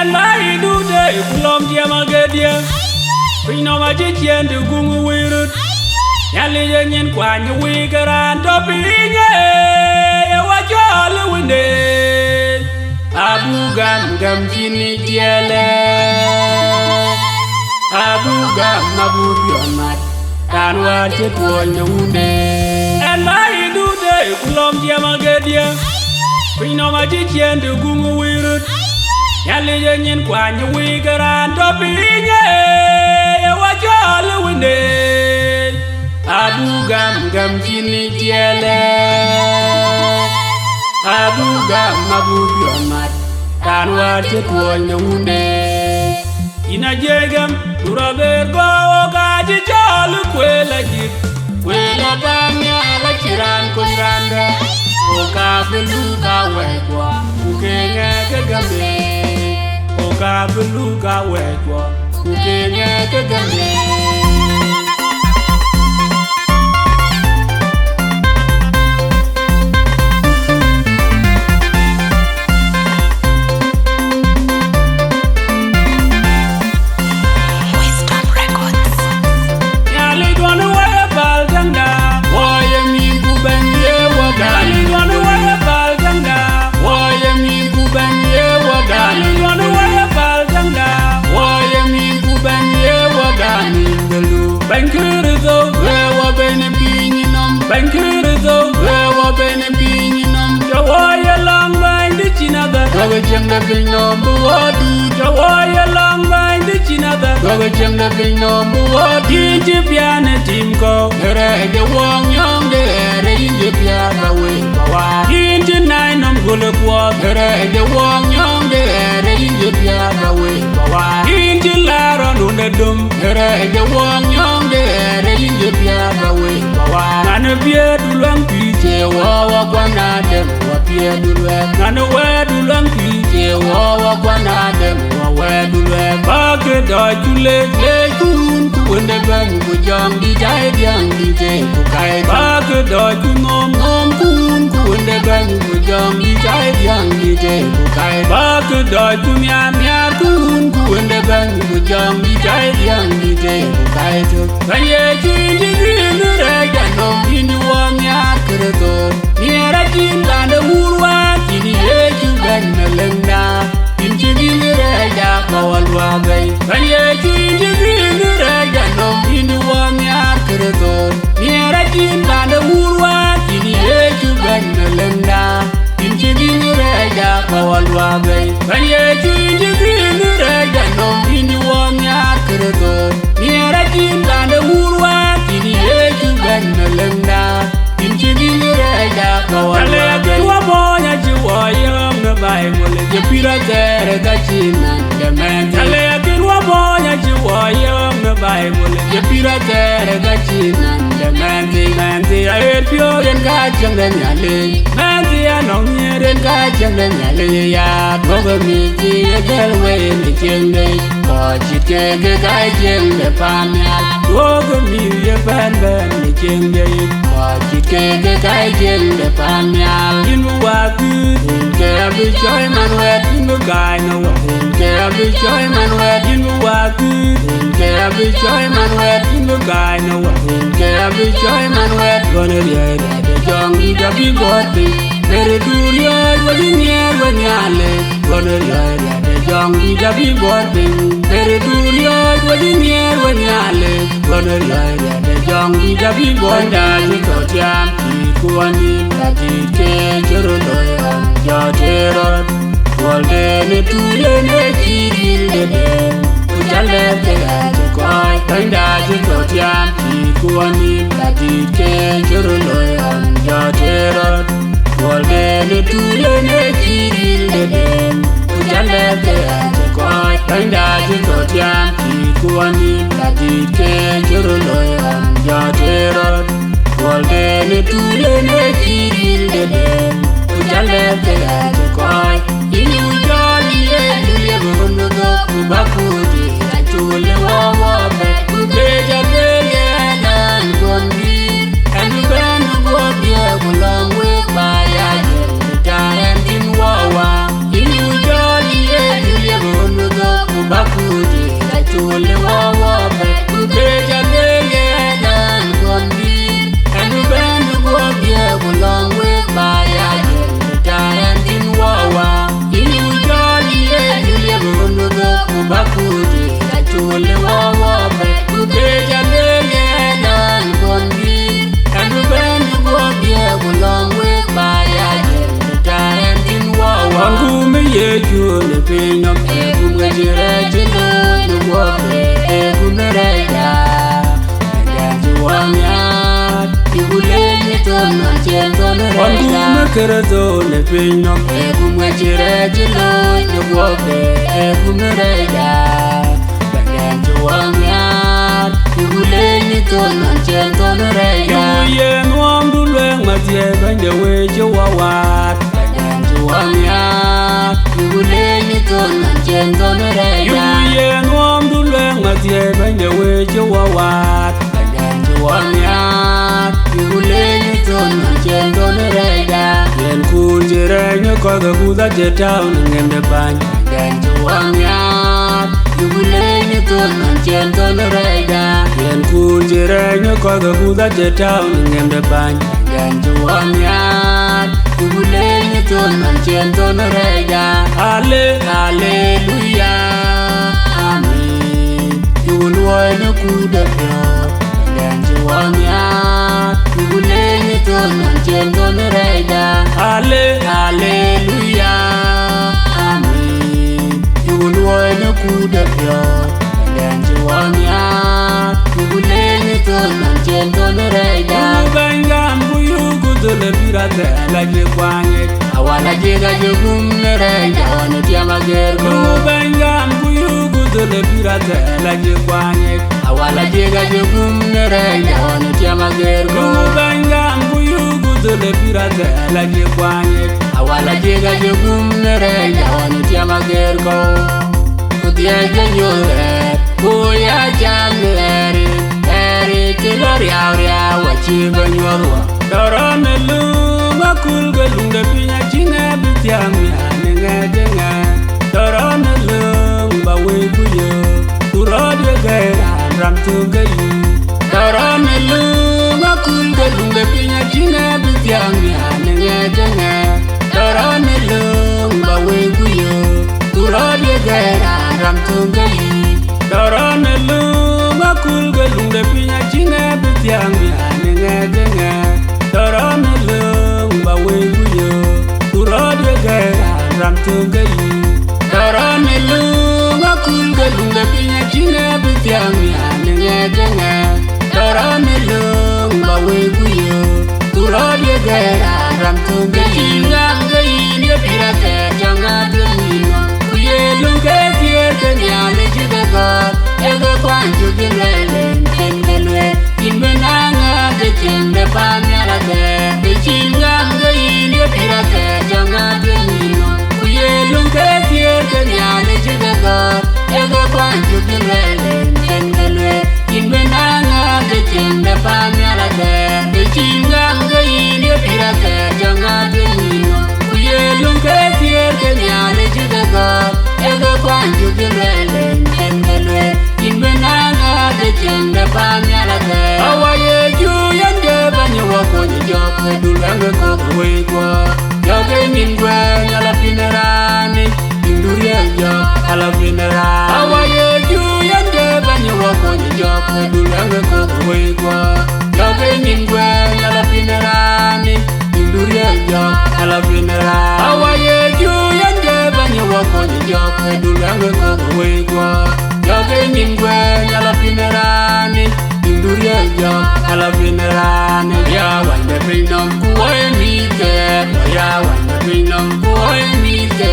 And I do the Kulom Diamagadia. We know my chicken to go with it. Nhialic and Quan, you wigger and topping. What y'all win it? Abu Gam Kini Diale. Abu Gam Abu Biomat. And what it was the day. And I do the Kulom Diamagadia. We know my chicken to go with it. Nhialic and Quan, you wigger and topping. What y'all win it? Abu Gam Kini Diale. Abu Gam Abu Biomat. And what it was the day. In a jagam, Urabe go, Gaji Jolly Quella Git. Quella Bamia, like Chiran Kundanda. Oka Beluga Wegwa, Ukenya Gagame. Oka Beluga Wegwa, Ukenya Gagame. Bankerizo, where were Benny Pinum? Bankerizo, where were Benny Pinum? Jawaya long line the Chinada, Gavajam the Big number what do Jawaya long line the Chinada, Gavajam the Big number what did you piano team go? The Wong Young, the Piana way, into 9 on Gulak walk, the Wong Young, the Piana way, into Lara on the Dum, the Wong Young. The piano way, and a beer to long PJ, walk one at them, what beer to wear, and a wear to long PJ, walk one at them, or where to wear, bucket or to lay coon, when the gun would young, the young DJ, bucket or to Nhom coon, when the gun would young, the young DJ, bucket or to Mia coon, when the gun would young, the young DJ, when you in the rag and no in the one yard corridor. Near a king and a woolwork in the age you bang the lenda. Into the rag, our way. When you in the rag and no in the one yard corridor. Near a king and a woolwork in the age you bang the lenda. Into the rag, our way. When you in the rag and no in the one yard corridor. Near a king and a woolwork. Into the rega, go on. You are born at you are young, the Bible, the Peter there, the China, the man. You are born at you are young, the Bible, the Peter there, the China, the man. I heard pure and catch and then Nhialic. Man, they are no near and catch and then Nhialic. Over me, the girl way in the Cieng-da. Or she take a guy, the Pamia. Over me, the fan, the Cieng-da. Or she take a guy, the Pamia. In the Waku, in Carabby Joy Man, wet in the guy, no in Carabby Joy Man, wet in the Waku, in Carabby Joy Man, wet in the guy, no in Carabby Joy Man, wet. Gonna hear that the young need a big body. Very good, you're when Nhialic. Gonna hear that the young need a big body. Very good, you're when Nhialic. Gonna hear that the young need a big body. And you got jam, you want him that he can't your terror. Well, then it to the kid in the day. Put a left the cry, and that you got jam, you want him that he can't your terror. Well, then it to the kid in the day. Put a left the cry, and that you got jam, you want him that he can't your terror. Well, then it to the kid in the day. Put a left the cry, you jolly, you live on the go, Bakudi, I told you what, you pay a billion and gone me, and you bend the boat, you long way by a in Wawa. You jolly, you live on Bakudi Achule wawa Kubeja lege dan kondi Anu bendu gobye Bulong with baya Tayan din wawa Ini ujoli ye Julia bundugo Bakudi Achule wawa Kubeja lege dan kondi Anu bendu gobye Bulong with baya Tayan din wawa Wangume ye june pinyom Egumwe jire jino Nuwope Egumere ya Nganji wanyat Igule nitono Chentone reya Wangume kerezo ne pinyom Egumwe jire jino Nuwope Egumere ya Nganji wanyat Igule nitono Chentone reya Yuye nwam dulwe Matie bende weje wawat Nganji wanyat Igule nitono Chentone reya Yuye nwam dulwe Matie bende weje wawat Nganji wanyat Igule nitono Chentone reya Yen kunjire Nyokoga kuza jetown Ngende bany Nganji wanyat Igule nitono Chentone reya Yen kunjire Nyokoga kuza jetown Ngende bany Nganji wanyat Igule nitono Chentone reya Hallelujah Amen Yulwoy na kudabyo Nganji wanyat Igule nitono Chentone reya Hallelujah Amen Yulwoy na kudabyo Nganji wanyat Igule nitono Chentone reya Ubengan buyugudule pirate Lage kwanye Awala jega jegumne reya Wani tiama gergo Ubengan buyugudule pirate Lage kwanye Awala jega jegumne reya Wani tiama gergo Ubengan buyugudule pirate Lage kwanye Awala jega jegumne reya Wani tiama gergo Kutiege nyore Kuya jamleri Eri kilor yauria Wachiba nyorwa Dorone luma kulga lunga pinya Chine bitiamia Nenge jenga Dorone lumba wekuyo Turodye gaira Ramtunga yu Dorone luma kulga lunga pinya Chine bitiamia Nenge jenga Dorone lumba wekuyo Turodye gaira Ramtunga yu Dorone luma kulga lunga pinya Chine bitiamia Nenge jenga Dorone lumba wekuyo Turodye gaira Ramtunga yu Dorone luma kulga lunga pinya Chine bitiamia Nenge jenga Dorone lumba wekuyo Turodye gaira Ramtunga yu Chinganga inye pirate Janga dlemino Kuye lunga kierke Nhialic God Ego kwanju gilele Nkengelwe Inbenanga Dechende pamyala te Dechinganga inye pirate Janga dlemino Kuye lunga kierke Nhialic God Ego kwanju gilele Nkengelwe Inbenanga Dechende pamyala te Dechinganga inye pirate Janga dlemino Kuye lunga kierke Nhialic God Ego kwanju gilele Nkengelwe Inbenanga Dechende pamyala te Awaye juyende Banyo wakonye Joke dulange kogwegwa Joke ningwe Nyala pinerani Indurie jok Ala pinerani Awaye juyende Banyo wakonye Joke dulange kogwegwa Joke ningwe Nyala pinerani Indurie jok Ala pinerani Awaye juyende Banyo wakonye Joke dulange kogwegwa Joke ningwe Nyala pinerani Indurie jok Ala pinerani Ya wande pinom kuwoy mite Ya wande pinom kuwoy mite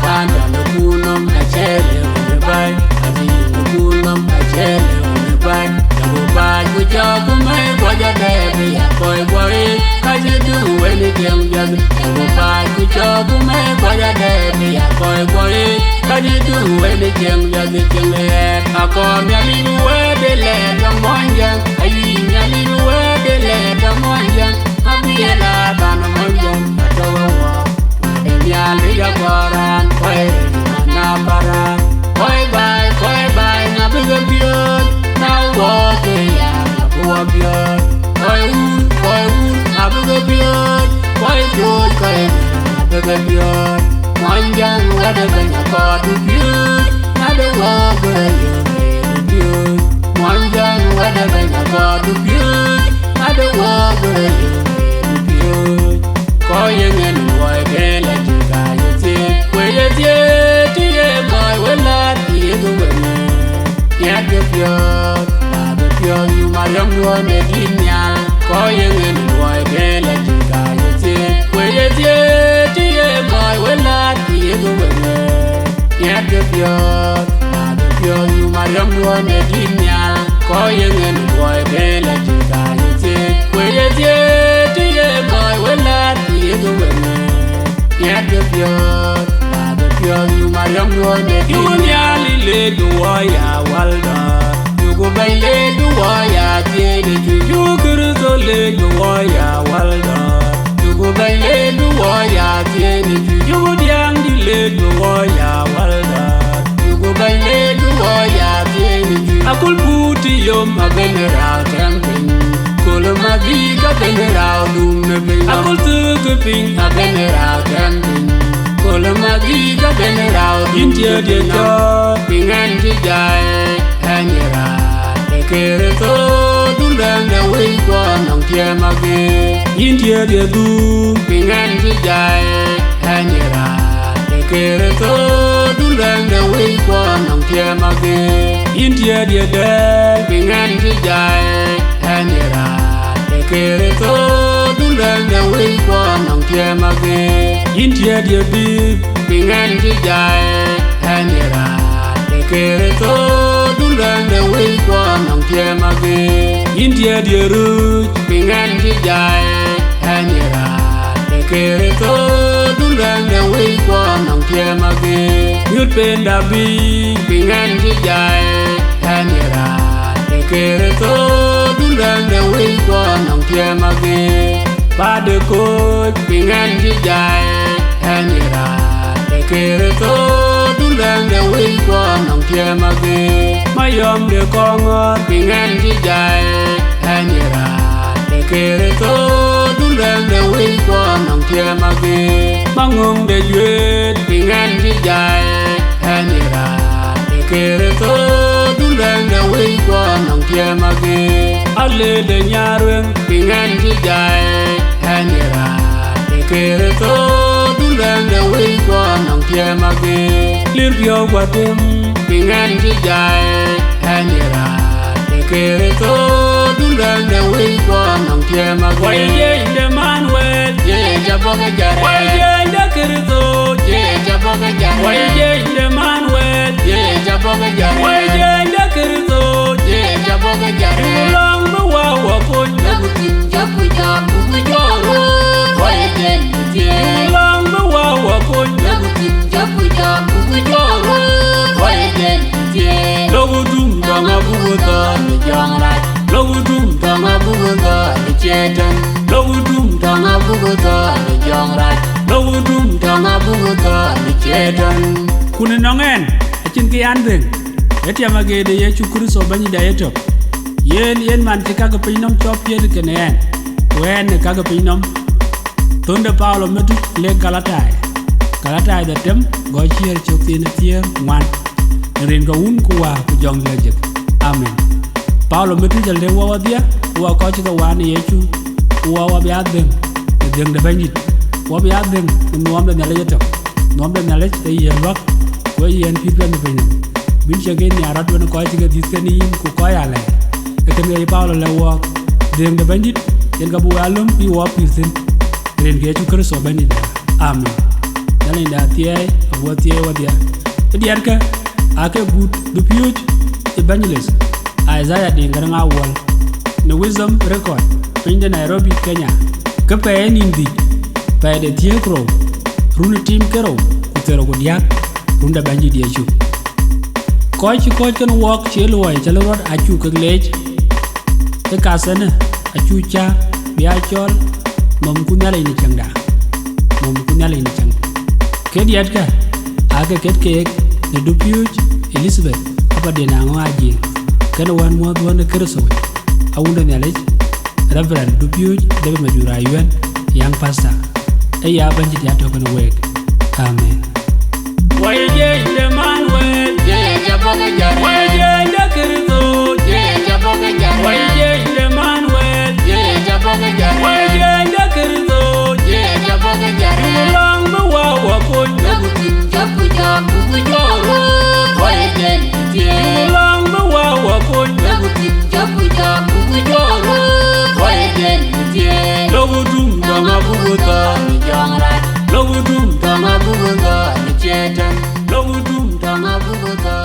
Panda nukunom Kachele unebay Adi nukunom Kachele unebay Yabu baj kujoku may Kwaja debe ya koy boy Kajidu weni kem jabi Yabu baj kujoku may Kwaja debe ya koy boy Kajidu weni kem jabi Kemle Akom ya lilu wedele Kamonjang Ayi nyalilu wedele Kamonjang Abiyela bana monjang Atawa wa Nyali ya koran Koy mana paran Koy ba pyo Mwanjang wada banya kodu pyo Nada wabura yome pyo Mwanjang wada banya kodu pyo Nada wabura yome pyo Koyengen woy bela jiga yote Kweye tie tiye boy wela tiye guwene Yaga pyo Nada pyo yumayam yone dinyal Koyengen woy bela jiga yote Kweye tie tiye boy wela tiye guwene Yaga pyo Nada pyo yumayam yone dinyal Koyengen woy bela jiga yote Kweye tie tiye boy wela tiye guwene Yaga pyo Nada pyo yumayam yone dinyal Nyalic duwaya walda Yugo baile duwaya tiye Yukurizo le duwaya walda Yugo baile duwaya tiye Yugo diang di le duwaya walda Yugo baile duwaya tiye Akul puti yom abenera temping Kolo magiga benera lumne ping Akul tuku ping abenera temping Kolo magiga benera lumne ping Pingan jijay hanyera Dekere to dulanda wikwa nong tia mage India dia du Pingan jijay hanyera Dekere to dulanda wikwa nong tia mage India dia de Pingan jijay hanyera Dekere to dulanda wikwa nong tia mage India dia bib Pingan jijay hanyera Dekere to dulanda wikwa nong tia mage India dia ruj Pingan jijay hanyera Dekere to dulanda wikwa nong tia mage Yut penda bi Pingan jijay hanyera Dekere to dulanda wikwa nong tia mage Pade koj Pingan jijay hanyera Dekere to dulanda wikwa nong tia mage Mayom de kongot Pingan jijay hanyera Dekere to dulanda wikwa nong tia mage Mangong de juet Pingan jijay hanyera Dekere to dulanda wikwa nong tia mage Ale de nyarweng Pingan jijay hanyera Dekere to dulanda wikwa nong tia mage Lir pyo watem Pingan jijay hanyera Dekere to dulanda wikwa nong tia mage Waye inde manwel Ye jaboga jare Waye inde kirito Ye jaboga jare Waye inde manwel Ye jaboga jare Waye inde kirito Ye jaboga jare Ulang bawa wakon Nagutin jabu jabu joro Waye inde Ulang bawa wakon Nagutin jabu jabu joro Waye inde Logutum danga buguta ni jangrat Logutum danga buguta ni chetan Logutum danga buguta ni jangrat Logutum danga buguta ni chetan Kune nongen achin ki andeng Etia magede ye chukuri so banyi da yetop Yen man te kaga pinom chop yen kenen Wen kaga pinom Tonde Paulo metu le Galatai Galatai da tem go chier chokti na tier wan Rin ga un kuwa ku jong lejek Amen Paulo metu jale wawa dia Uwa kochi ka wani yechu Uwa wabi adeng Deng da banyit Wabi adeng Nuam da nyale yetok Nuam da nyale te yen wak Kwa yen pitwen da banyit Bin shake ni arat wana kochi ka diskani yin ku koya le Ekan ga Paulo le wak Deng da banyit Yen ka buwa alum pi wap pirtin Rin ga yechu kristo banyit Amen Yale nda tiyay Abuwa tiyay wadia Diar ka Ake good the huge evangelist Isaiah Dingarang Awal The Wisdom Record in the Nairobi, Kenya Kape Nindi Pay the Theatro Runa Team Kero Kutero Godiak Runda Banji Diachu Coach can walk Chilway Chalorot Achu Kaglage The Kasana Achucha Biachol Mom Kunala in the Changa Mom Kunala in the Changa Kediatka Ake Ket Cake The Dupuge Elizabeth apa de na ngaji kana wan mo do na kerso awunda Nhialic Reverend David Majur Ayuen yang pastor ya banjit ya token wek. Amen. Why the Manuel, why the Kirito, why the Manuel, why the Kirito, long the Wawa could long the Wawa could Lovutum Tamabuta, Lovutum Tamabuta, Lovutum Tamabuta,